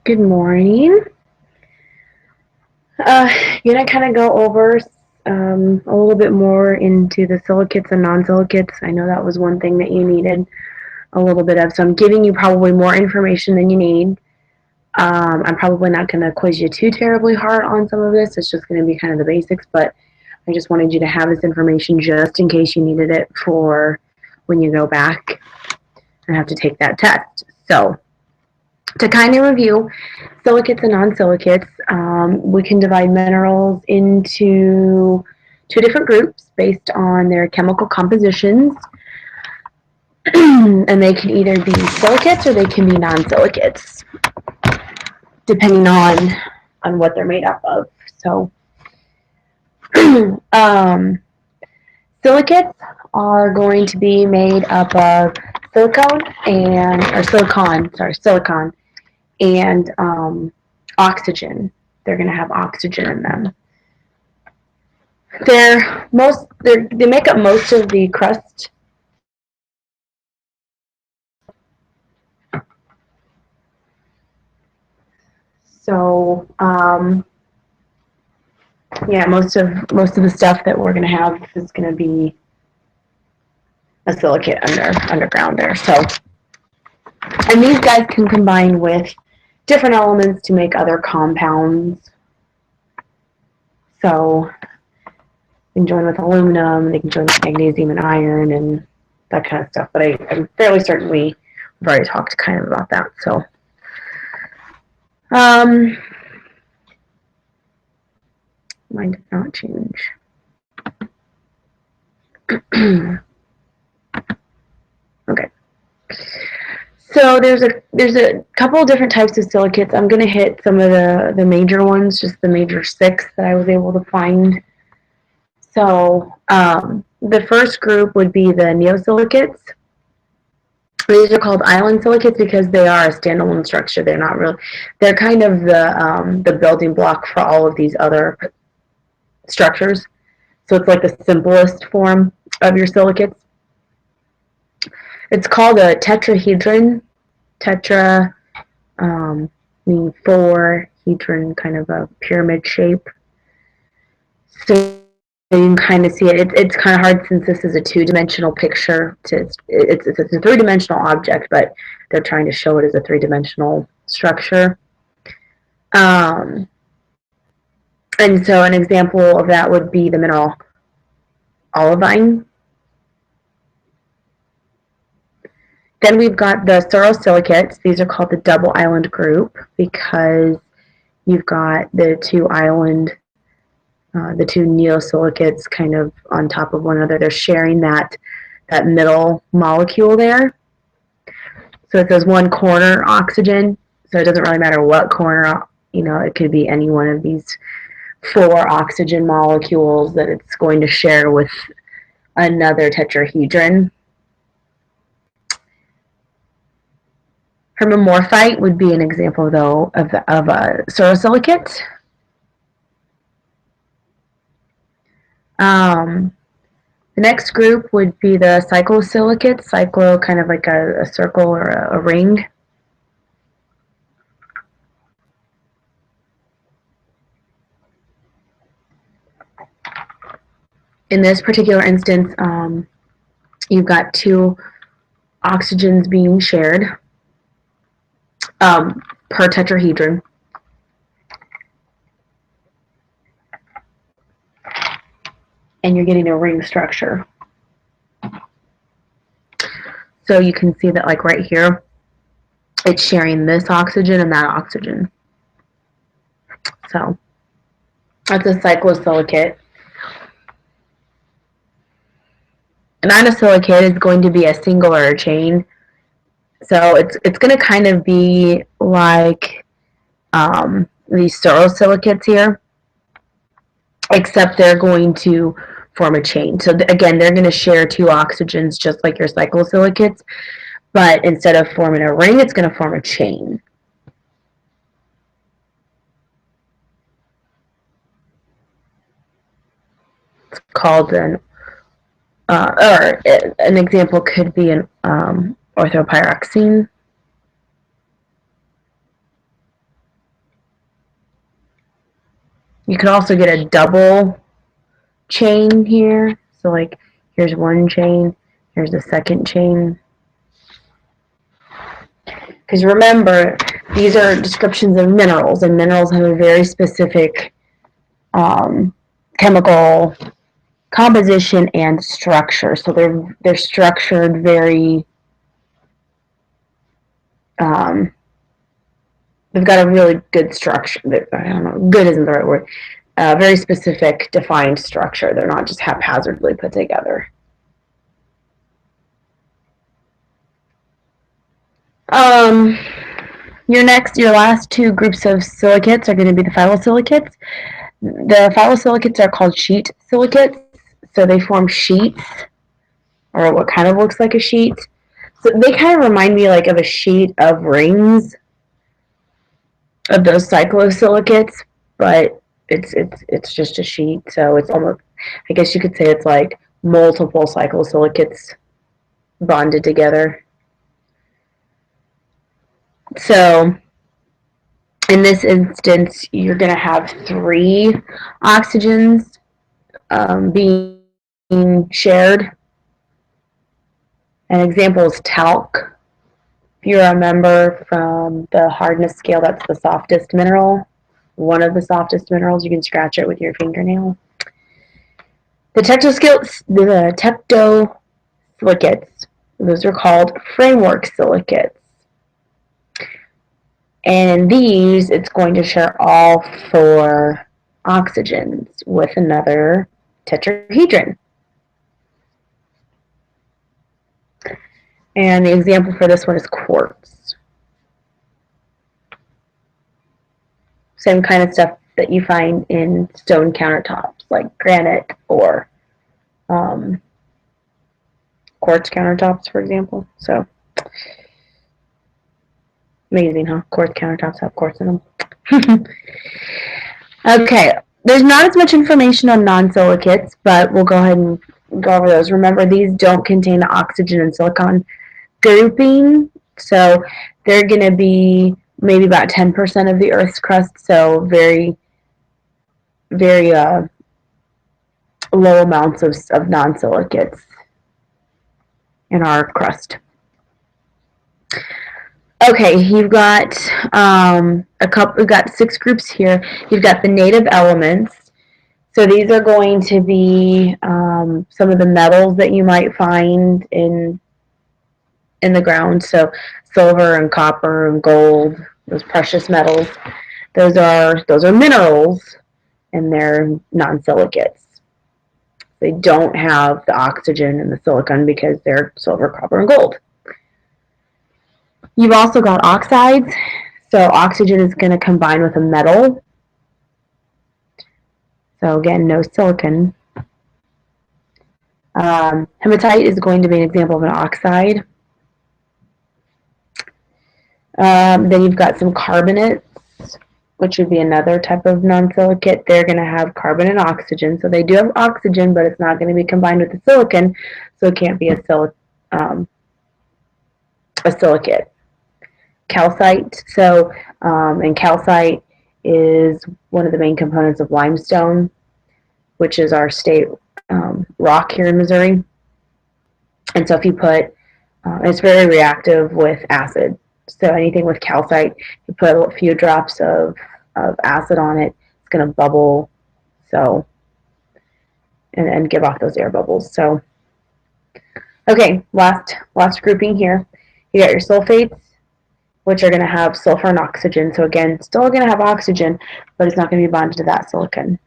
Good morning. Gonna kind of go over a little bit more into the silicates and non-silicates. I know that was one thing that you needed a little bit of, so I'm giving you probably more information than you need. I'm probably not going to quiz you too terribly hard on some of this. It's just going to be kind of the basics, but I just wanted you to have this information just in case you needed it for when you go back and have to take that test. So, to kind of review silicates and non-silicates, we can divide minerals into two different groups based on their chemical compositions. And they can either be silicates or they can be non-silicates, depending on what they're made up of. So, silicates are going to be made up of silicon and oxygen. They're going to have oxygen in them. They make up most of the crust. So yeah, most of the stuff that we're going to have is going to be a silicate underground there. So, and these guys can combine with different elements to make other compounds. So they can join with aluminum, they can join with magnesium and iron and that kind of stuff. But I'm fairly certain we've already talked kind of about that. So mine did not change. Okay. So there's a couple of different types of silicates. I'm going to hit some of the major ones, just the major 6 that I was able to find. So the first group would be the neosilicates. These are called island silicates because they are a standalone structure. They're not real. They're kind of the building block for all of these other structures. So it's like the simplest form of your silicates. It's called a tetrahedron. Tetra meaning 4, hedron kind of a pyramid shape. So you can kind of see it. It's kind of hard since this is a 2-dimensional picture. It's a 3-dimensional object, but they're trying to show it as a 3-dimensional structure. And so an example of that would be the mineral olivine. Then we've got the sorosilicates. These are called the double island group because you've got the two neosilicates kind of on top of one another. They're sharing that middle molecule there. So it says one corner oxygen. So it doesn't really matter what corner, it could be any one of these 4 oxygen molecules that it's going to share with another tetrahedron. Hermamorphite would be an example, though, of a sorosilicate. The next group would be the cyclosilicates. Cyclo, kind of like a circle or a ring. In this particular instance, you've got 2 oxygens being shared per tetrahedron. And you're getting a ring structure. So you can see that, like right here, it's sharing this oxygen and that oxygen. So that's a cyclosilicate. An inosilicate is going to be a singular chain. So it's going to kind of be like these sorosilicates here, except they're going to form a chain. So again, they're going to share 2 oxygens just like your cyclosilicates, but instead of forming a ring, it's going to form a chain. It's called an example could be an orthopyroxene. You could also get a double chain here. So like here's one chain, here's the second chain. Because remember, these are descriptions of minerals, and minerals have a very specific chemical composition and structure. So they're structured very. They've got a really good structure. I don't know, good isn't the right word. Very specific, defined structure. They're not just haphazardly put together. Your last two groups of silicates are going to be the phyllosilicates. The phyllosilicates are called sheet silicates, so they form sheets, or what kind of looks like a sheet. So they kind of remind me like of a sheet of rings of those cyclosilicates, but it's just a sheet. So it's almost, I guess you could say it's like multiple cyclosilicates bonded together. So in this instance, you're going to have 3 oxygens being shared. An example is talc. If you remember from the hardness scale, that's the softest mineral. One of the softest minerals. You can scratch it with your fingernail. The tectosilicates, those are called framework silicates. And in these, it's going to share all 4 oxygens with another tetrahedron. And the example for this one is quartz. Same kind of stuff that you find in stone countertops, like granite or quartz countertops, for example. So, amazing, huh? Quartz countertops have quartz in them. Okay, there's not as much information on non-silicates, but we'll go ahead and go over those. Remember, these don't contain the oxygen and silicon grouping, so they're going to be maybe about 10% of the Earth's crust, so very, very low amounts of non-silicates in our crust. Okay, you've got we've got 6 groups here. You've got the native elements. So these are going to be some of the metals that you might find in the ground. So silver and copper and gold, those precious metals. Those are minerals, and they're non-silicates. They don't have the oxygen and the silicon because they're silver, copper, and gold. You've also got oxides. So oxygen is going to combine with a metal. So again, no silicon. Hematite is going to be an example of an oxide. Then you've got some carbonates, which would be another type of non-silicate. They're going to have carbon and oxygen. So they do have oxygen, but it's not going to be combined with the silicon, so it can't be a silicate. Calcite. So, and calcite is one of the main components of limestone, which is our state rock here in Missouri. And so if you put, it's very reactive with acid. So anything with calcite, you put a few drops of acid on it, it's going to bubble, so, and give off those air bubbles. So, okay, last grouping here. You got your sulfates, which are going to have sulfur and oxygen. So again, still going to have oxygen, but it's not going to be bonded to that silicon.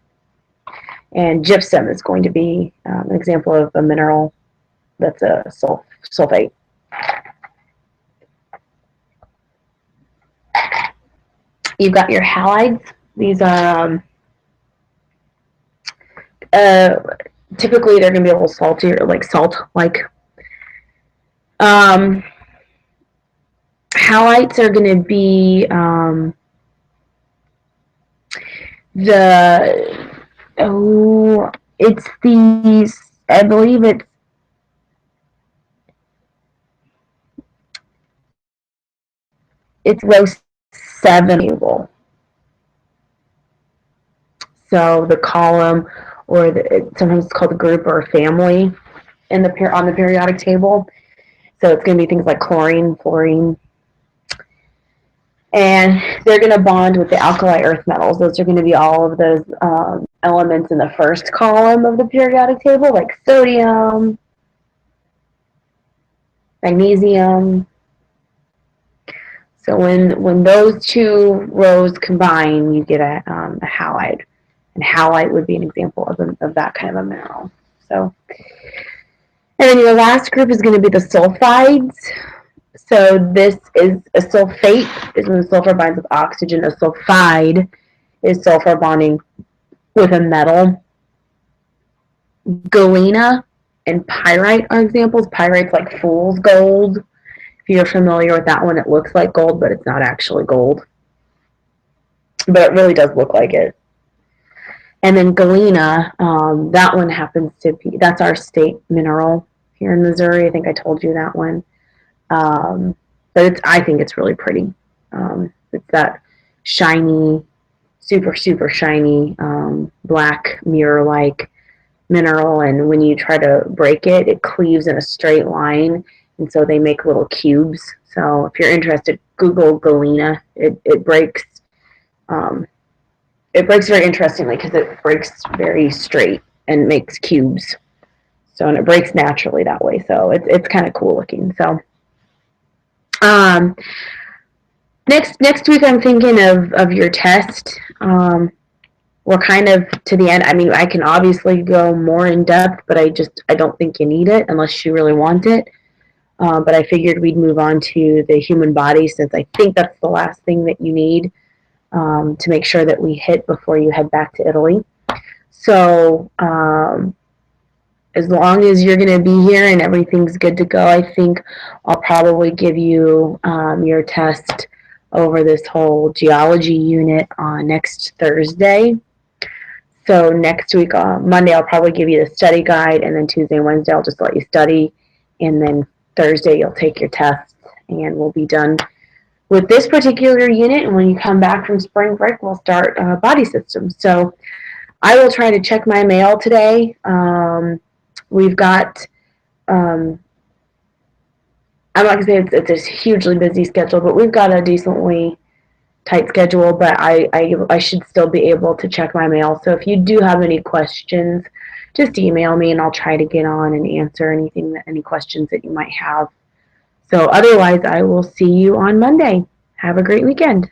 And gypsum is going to be an example of a mineral that's a sulfate. You've got your halides. These are typically they're going to be a little saltier, like salt-like. Halides are going to be it's these, I believe it's row 7 table. So the column, or sometimes it's called a group or a family on the periodic table. So it's going to be things like chlorine, fluorine, and they're going to bond with the alkali earth metals. Those are going to be all of those elements in the first column of the periodic table, like sodium, magnesium. So when those two rows combine, you get a halide. And halite would be an example of that kind of a mineral. So, and then your last group is going to be the sulfides. So this is a sulfate, is when the sulfur binds with oxygen. A sulfide is sulfur bonding with a metal. Galena and pyrite are examples. Pyrite's like fool's gold. If you're familiar with that one, it looks like gold, but it's not actually gold. But it really does look like it. And then galena, that one happens to be, that's our state mineral here in Missouri. I think I told you that one. But I think it's really pretty. It's that shiny, super, super shiny, black mirror-like mineral. And when you try to break it, it cleaves in a straight line. And so they make little cubes. So if you're interested, Google galena. It breaks. It breaks very interestingly because it breaks very straight and makes cubes. So, and it breaks naturally that way. So it's kind of cool looking. So, next week I'm thinking of your test. We're kind of to the end. I mean, I can obviously go more in depth, but I don't think you need it unless you really want it. But I figured we'd move on to the human body since I think that's the last thing that you need to make sure that we hit before you head back to Italy. So as long as you're going to be here and everything's good to go, I think I'll probably give you your test over this whole geology unit on next Thursday. So next week, Monday, I'll probably give you the study guide, and then Tuesday and Wednesday, I'll just let you study, and then Thursday, you'll take your test, and we'll be done with this particular unit. And when you come back from spring break, we'll start body systems. So I will try to check my mail today. We've got, I'm not going to say it's a hugely busy schedule, but we've got a decently tight schedule, but I should still be able to check my mail. So if you do have any questions, just email me and I'll try to get on and answer any questions that you might have. So otherwise, I will see you on Monday. Have a great weekend.